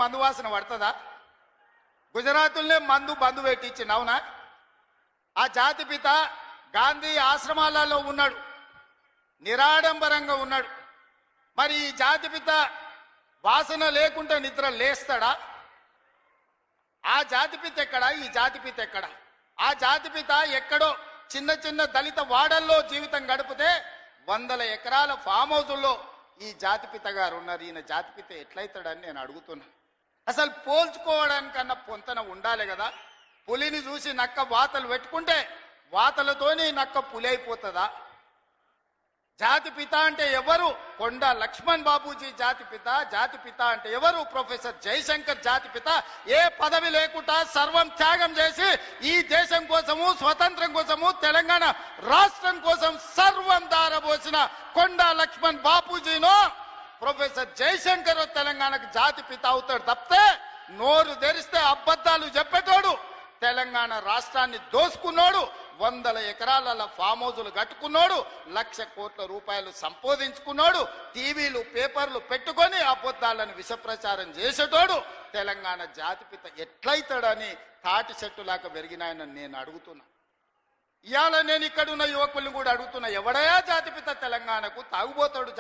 మందు వాసన పడుతుందా? గుజరాతుల్నే మందు బంధు పెట్టించింది, అవునా? ఆ జాతిపిత గాంధీ ఆశ్రమాలలో ఉన్నాడు, నిరాడంబరంగా ఉన్నాడు. మరి ఈ జాతిపిత వాసన లేకుండా నిద్ర లేస్తాడా? ఆ జాతిపిత ఎక్కడా? ఈ జాతిపిత ఎక్కడా? ఆ జాతిపిత ఎక్కడో చిన్న చిన్న దళిత వాడల్లో జీవితం గడిపితే 100 ఎకరాల ఫామ్ హౌజుల్లో ఈ జాతిపిత గారు ఉన్నారు. ఈయన జాతిపిత ఎట్లయితాడని నేను అడుగుతున్నా. అసలు పోల్చుకోవడానికన్నా పొంతన ఉండాలి కదా. పులిని చూసి నక్క వాతలు పెట్టుకుంటే వాతలతోని నక్క పులి అయిపోతుందా? జాతిపిత అంటే ఎవరు? కొండా లక్ష్మణ్ బాబూజీ జాతిపిత. జాతిపిత అంటే ఎవరు? ప్రొఫెసర్ జయశంకర్ జాతిపిత. ఏ పదవి లేకుండా సర్వం త్యాగం చేసి ఈ దేశం కోసము, స్వతంత్రం కోసము, తెలంగాణ రాష్ట్రం కోసం సర్వం దారబోసిన కొండా లక్ష్మణ్ బాపూజీనో ప్రొఫెసర్ జయశంకర్ తెలంగాణకు జాతిపిత అవుతాడు తప్పితే, నోరు తెరిస్తే అబద్ధాలు చెప్పేటోడు, తెలంగాణ రాష్ట్రాన్ని దోసుకున్నాడు, 100 ఎకరాల ఫామ్ హౌజులు కట్టుకున్నాడు, 1,00,000 కోట్ల రూపాయలు సంపాదించుకున్నాడు, టీవీలు పేపర్లు పెట్టుకొని అబద్ధాలను విషప్రచారం చేసేటోడు తెలంగాణ జాతిపిత ఎట్లయితాడని తాటి చెట్టులాగా పెరిగినాయని నేను అడుగుతున్నా. ఇవాళ నేను ఇక్కడున్న యువకుల్ని కూడా అడుగుతున్నా, ఎవడయా జాతిపిత తెలంగాణకు? తాగుబోతాడు